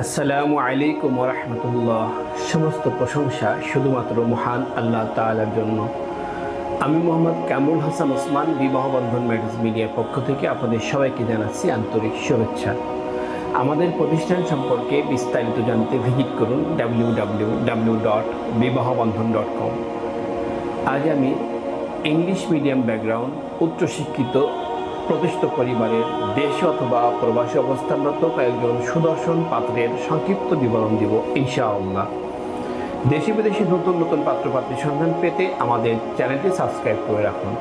আসসালামু আলাইকুম ওয়া রাহমাতুল্লাহ। সমস্ত প্রশংসা শুধুমাত্র মহান আল্লাহ তাআলার জন্য। আমি মোহাম্মদ কামরুল হাসান ওসমান বিবাহ বন্ধন ম্যারেজ মিডিয়ার পক্ষ থেকে আপনাদের সবাইকে জানাচ্ছি আন্তরিক শুভেচ্ছা। আমাদের প্রতিষ্ঠান সম্পর্কে বিস্তারিত জানতে ভিজিট করুন www.bibahobandhan.com। আজ আমি ইংলিশ মিডিয়াম ব্যাকগ্রাউন্ড উচ্চশিক্ষিত প্রতিষ্ঠিত পরিবারের দেশে অথবা প্রবাসী অবস্থানরত কয়েকজন সুদর্শন পাত্রের সংক্ষিপ্ত বিবরণ দিব ইনশাআল্লাহ। দেশে বিদেশে নতুন নতুন পাত্রপাত্রীর সন্ধান পেতে আমাদের চ্যানেলটি সাবস্ক্রাইব করে রাখুন।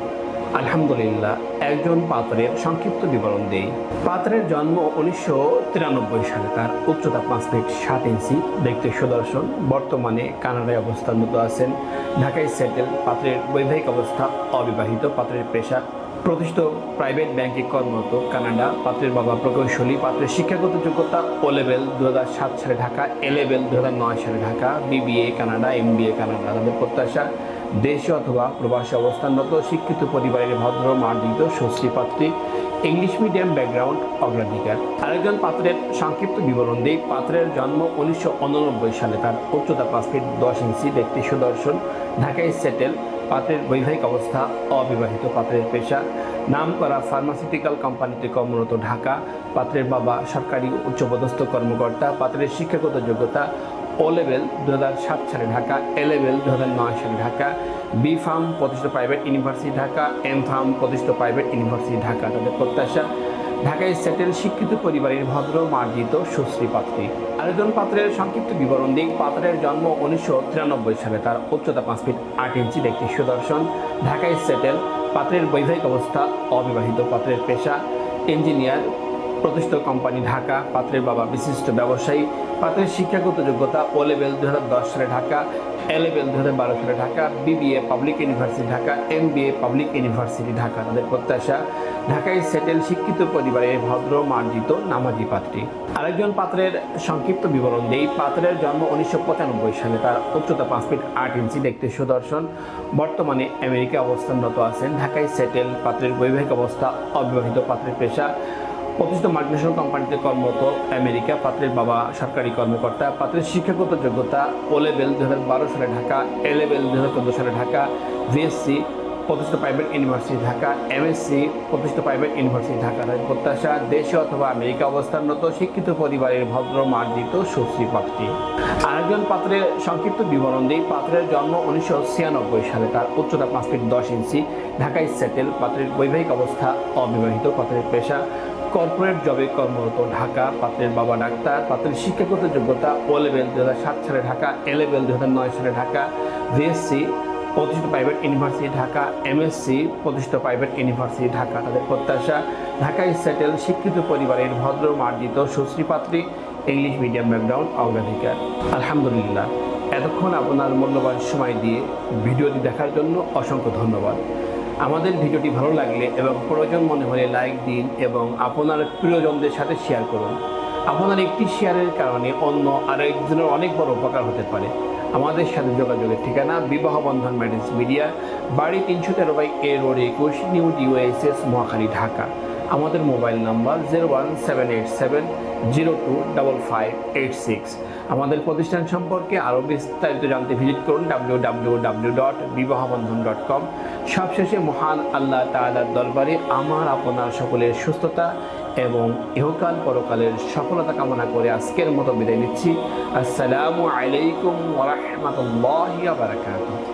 আলহামদুলিল্লাহ, একজন পাত্রের সংক্ষিপ্ত বিবরণ দেই। পাত্রের জন্ম 1993 সালে। তার উচ্চতা 5 ফিট 7 ইঞ্চি, দেখতে সুদর্শন। বর্তমানে কানাডায় অবস্থানরত আছেন। ঢাকায় সেটেল। পাত্রের বৈবাহিক অবস্থা অবিবাহিত। পাত্রের পেশা প্রতিষ্ঠিত প্রাইভেট ব্যাংকে কর্মরত, কানাডা। পাত্রের বাবা প্রকৌশলী। পাত্রের শিক্ষাগত যোগ্যতা ও লেভেল 2007 সালে ঢাকা, এ লেভেল 2009 সালে Dhaka, BBA Canada, MBA Canada. তাদের প্রত্যাশা দেশে অথবা প্রবাসী অবস্থানরত শিক্ষিত পরিবারের ভদ্র মার্জিত সুশ্রী পাত্রী, ইংলিশ মিডিয়াম ব্যাকগ্রাউন্ড অগ্রাধিকার। আরেকজন পাত্রের সংক্ষিপ্ত বিবরণ দিই। পাত্রের জন্ম 1989 সালে। তার উচ্চতা 5 ফিট 10 ইঞ্চি, দেখতে সুদর্শন। ঢাকায় সেটেল। পাত্রের বৈবাহিক অবস্থা অবিবাহিত। পাত্রের পেশা নামকরা ফার্মাসিউটিক্যাল কোম্পানিতে কর্মরত, ঢাকা। পাত্রের বাবা সরকারি উচ্চপদস্থ কর্মকর্তা। পাত্রের শিক্ষাগত যোগ্যতা ও লেভেল 2007 সালে ঢাকা, এ লেভেল 2009 সালে ঢাকা, বি ফার্ম প্রতিষ্ঠিত private university Dhaka, M pharm প্রতিষ্ঠিত প্রাইভেট ইউনিভার্সিটি ঢাকা। তাদের প্রত্যাশা ঢাকায় সেটেল শিক্ষিত পরিবারের ভদ্র মার্জিত সুশ্রী পাত্রী। আরেকজন পাত্রের সংক্ষিপ্ত বিবরণ দিক। পাত্রের জন্ম 1993 সালে। তার উচ্চতা 5 ফিট 8 ইঞ্চি, দেখতে সুদর্শন। ঢাকায় সেটেল। পাত্রের বৈবাহিক অবস্থা অবিবাহিত। পাত্রের পেশা ইঞ্জিনিয়ার প্রতিষ্ঠিত কোম্পানি ঢাকা। পাত্রের বাবা বিশিষ্ট ব্যবসায়ী। পাত্রের শিক্ষাগত যোগ্যতা ও লেভেল 2010 সালে ঢাকা, এ লেভেল 2012 সালে Dhaka, BBA public university Dhaka, MBA public university Dhaka. তাদের প্রত্যাশা ঢাকায় সেটেল শিক্ষিত পরিবারের ভদ্র মার্জিত নামাজি পাত্রী। আরেকজন পাত্রের সংক্ষিপ্ত বিবরণ দেই। পাত্রের জন্ম 1995 সালে। তার উচ্চতা 5 ফিট 8 ইঞ্চি, দেখতে সুদর্শন। বর্তমানে আমেরিকা অবস্থানরত আছেন। ঢাকায় সেটেল। পাত্রের বৈবাহিক অবস্থা অবিবাহিত। পাত্রের পেশা প্রতিষ্ঠিত মাল্টিনেশনাল কোম্পানিতে কর্মরত, আমেরিকা। পাত্রের বাবা সরকারি কর্মকর্তা। পাত্রের শিক্ষাগত যোগ্যতা ও লেভেল 2012 সালে ঢাকা, এ লেভেল 2014 সালে ঢাকা, বিএসসি প্রতিষ্ঠিত প্রাইভেট ইউনিভার্সিটি ঢাকা, এমএসসি প্রতিষ্ঠিত প্রাইভেট ইউনিভার্সিটি ঢাকা। তাদের প্রত্যাশা দেশে অথবা আমেরিকা অবস্থানরত শিক্ষিত পরিবারের ভদ্র মার্জিত সুশ্রী পাত্রী। আরেকজন পাত্রের সংক্ষিপ্ত বিবরণ দিই। পাত্রের জন্ম 1996 সালে। তার উচ্চতা 5 ফিট 10 ইঞ্চি, ঢাকায় সেটেল। পাত্রের বৈবাহিক অবস্থা অবিবাহিত। পাত্রের পেশা কর্পোরেট জবে কর্মরত, ঢাকা। পাত্রের বাবা ডাক্তার। পাত্রের শিক্ষাগত যোগ্যতা ও লেভেল 2007 সালে ঢাকা, এ লেভেল 2009 সালে ঢাকা, বিএসসি প্রতিষ্ঠিত প্রাইভেট ইউনিভার্সিটি ঢাকা, এমএসসি প্রতিষ্ঠিত প্রাইভেট ইউনিভার্সিটি ঢাকা। তাদের প্রত্যাশা ঢাকায় সেটেল শিক্ষিত পরিবারের ভদ্র মার্জিত সুশ্রী পাত্রী, ইংলিশ মিডিয়াম ব্যাকগ্রাউন্ড অগ্রাধিকার। আলহামদুলিল্লাহ, এতক্ষণ আপনার মূল্যবান সময় দিয়ে ভিডিওটি দেখার জন্য অসংখ্য ধন্যবাদ। আমাদের ভিডিওটি ভালো লাগলে এবং প্রয়োজন মনে হলে লাইক দিন এবং আপনার প্রিয়জনদের সাথে শেয়ার করুন। আপনার একটি শেয়ারের কারণে অন্য আরেকজনের অনেক বড় উপকার হতে পারে। আমাদের সাথে যোগাযোগের ঠিকানা বিবাহ বন্ধন ম্যারেজ মিডিয়া, বাড়ি 313/A road 21, new DOSS, Mohakhali, Dhaka. আমাদের মোবাইল নাম্বার 01787025586। আমাদের প্রতিষ্ঠান সম্পর্কে আরও বিস্তারিত জানতে ভিজিট করুন www.bibahobandhan.com। সবশেষে মহান আল্লাহ তাআলার দরবারে আমার আপনার সকলের সুস্থতা এবং ইহকাল পরকালের সফলতা কামনা করে আজকের মতো বিদায় নিচ্ছি। আসসালামু আলাইকুম ওয়া রাহমাতুল্লাহি ওয়া বারাকাতুহু।